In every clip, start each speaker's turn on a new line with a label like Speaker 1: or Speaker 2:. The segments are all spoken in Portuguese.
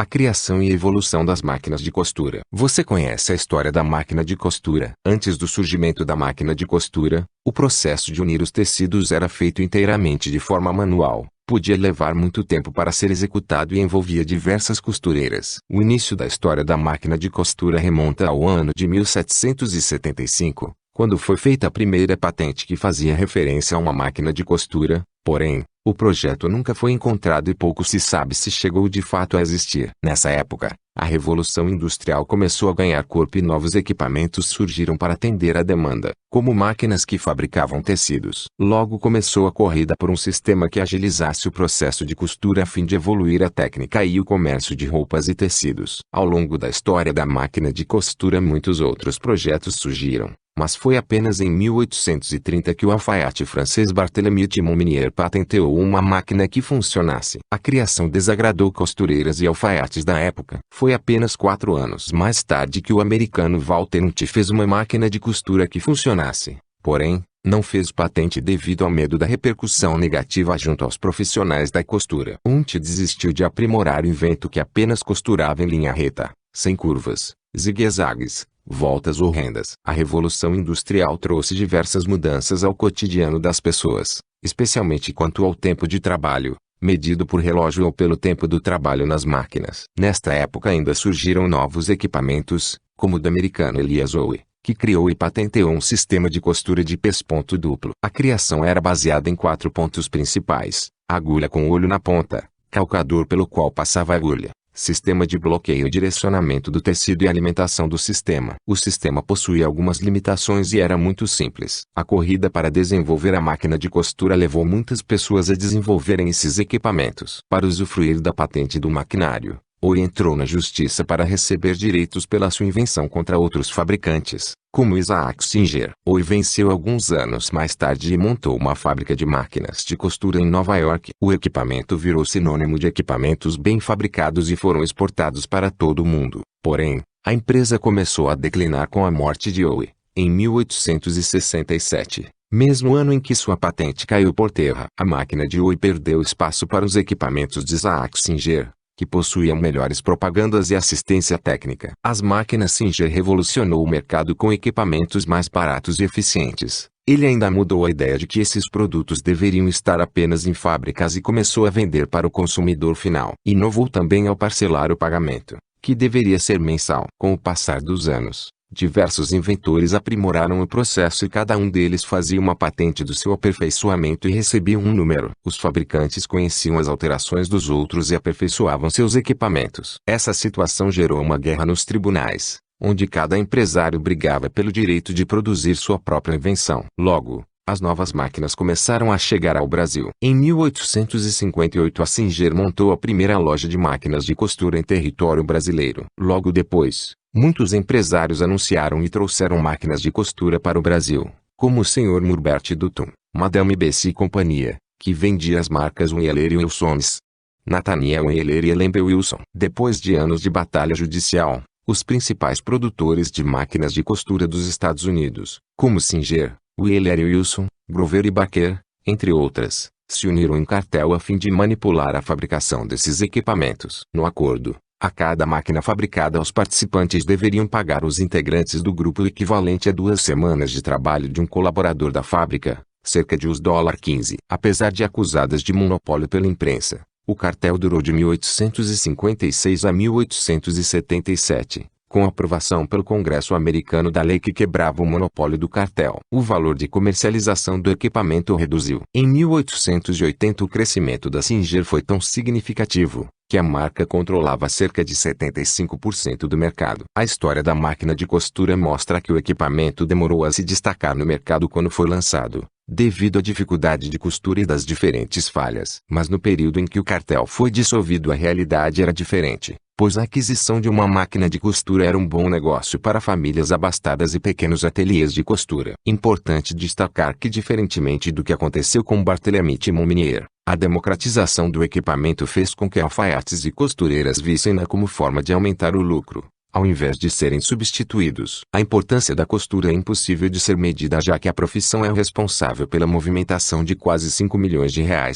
Speaker 1: criação e evolução das máquinas de costura. Você conhece a história da máquina de costura? Antes do surgimento da máquina de costura, o processo de unir os tecidos era feito inteiramente de forma manual. Podia levar muito tempo para ser executado e envolvia diversas costureiras. O início da história da máquina de costura remonta ao ano de 1775, quando foi feita a primeira patente que fazia referência a uma máquina de costura. Porém, o projeto nunca foi encontrado e pouco se sabe se chegou de fato a existir. Nessa época, a Revolução Industrial começou a ganhar corpo e novos equipamentos surgiram para atender à demanda, como máquinas que fabricavam tecidos. Logo começou a corrida por um sistema que agilizasse o processo de costura a fim de evoluir a técnica e o comércio de roupas e tecidos. Ao longo da história da máquina de costura muitos outros projetos surgiram, mas foi apenas em 1830 que o alfaiate francês Barthélemy de Montminier patenteou uma máquina que funcionasse. A criação desagradou costureiras e alfaiates da época. Foi apenas 4 anos mais tarde que o americano Walter Unte fez uma máquina de costura que funcionasse. Porém, não fez patente devido ao medo da repercussão negativa junto aos profissionais da costura. Unte desistiu de aprimorar o invento que apenas costurava em linha reta, sem curvas, zigue-zagues, voltas ou rendas. A Revolução Industrial trouxe diversas mudanças ao cotidiano das pessoas, especialmente quanto ao tempo de trabalho, medido por relógio ou pelo tempo do trabalho nas máquinas. Nesta época ainda surgiram novos equipamentos, como o do americano Elias Howe, que criou e patenteou um sistema de costura de pesponto duplo. A criação era baseada em 4 pontos principais: agulha com olho na ponta, calcador pelo qual passava a agulha, sistema de bloqueio e direcionamento do tecido e alimentação do sistema. O sistema possuía algumas limitações e era muito simples. A corrida para desenvolver a máquina de costura levou muitas pessoas a desenvolverem esses equipamentos. Para usufruir da patente do maquinário, Howe entrou na justiça para receber direitos pela sua invenção contra outros fabricantes, como Isaac Singer. Howe venceu alguns anos mais tarde e montou uma fábrica de máquinas de costura em Nova York. O equipamento virou sinônimo de equipamentos bem fabricados e foram exportados para todo o mundo. Porém, a empresa começou a declinar com a morte de Howe, em 1867. Mesmo ano em que sua patente caiu por terra. A máquina de Howe perdeu espaço para os equipamentos de Isaac Singer, que possuíam melhores propagandas e assistência técnica. As máquinas Singer revolucionou o mercado com equipamentos mais baratos e eficientes. Ele ainda mudou a ideia de que esses produtos deveriam estar apenas em fábricas e começou a vender para o consumidor final. Inovou também ao parcelar o pagamento, que deveria ser mensal. Com o passar dos anos, diversos inventores aprimoraram o processo e cada um deles fazia uma patente do seu aperfeiçoamento e recebia um número. Os fabricantes conheciam as alterações dos outros e aperfeiçoavam seus equipamentos. Essa situação gerou uma guerra nos tribunais, onde cada empresário brigava pelo direito de produzir sua própria invenção. Logo, as novas máquinas começaram a chegar ao Brasil. Em 1858 a Singer montou a primeira loja de máquinas de costura em território brasileiro. Logo depois, muitos empresários anunciaram e trouxeram máquinas de costura para o Brasil, como o Sr. Murbert Dutton, Madame Bessie e companhia, que vendia as marcas Wheeler e Wilsons, Nathaniel Wheeler e Ellen B. Wilson. Depois de anos de batalha judicial, os principais produtores de máquinas de costura dos Estados Unidos, como Singer, Wheeler e Wilson, Grover e Baker, entre outras, se uniram em cartel a fim de manipular a fabricação desses equipamentos. No acordo, a cada máquina fabricada os participantes deveriam pagar os integrantes do grupo o equivalente a 2 semanas de trabalho de um colaborador da fábrica, cerca de $15. Apesar de acusadas de monopólio pela imprensa, o cartel durou de 1856 a 1877. Com aprovação pelo Congresso americano da lei que quebrava o monopólio do cartel. O valor de comercialização do equipamento reduziu. Em 1880 o crescimento da Singer foi tão significativo, que a marca controlava cerca de 75% do mercado. A história da máquina de costura mostra que o equipamento demorou a se destacar no mercado quando foi lançado, devido à dificuldade de costura e das diferentes falhas. Mas no período em que o cartel foi dissolvido a realidade era diferente, pois a aquisição de uma máquina de costura era um bom negócio para famílias abastadas e pequenos ateliês de costura. Importante destacar que, diferentemente do que aconteceu com Barthélemy de Montminier, a democratização do equipamento fez com que alfaiates e costureiras vissem-na como forma de aumentar o lucro, ao invés de serem substituídos. A importância da costura é impossível de ser medida, já que a profissão é responsável pela movimentação de quase R$ 5 milhões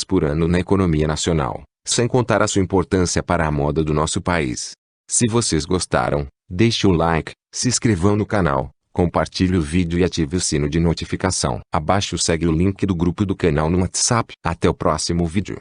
Speaker 1: por ano na economia nacional. sem contar a sua importância para a moda do nosso país. Se vocês gostaram, deixe o like, se inscrevam no canal, compartilhe o vídeo e ative o sino de notificação. Abaixo segue o link do grupo do canal no WhatsApp. Até o próximo vídeo.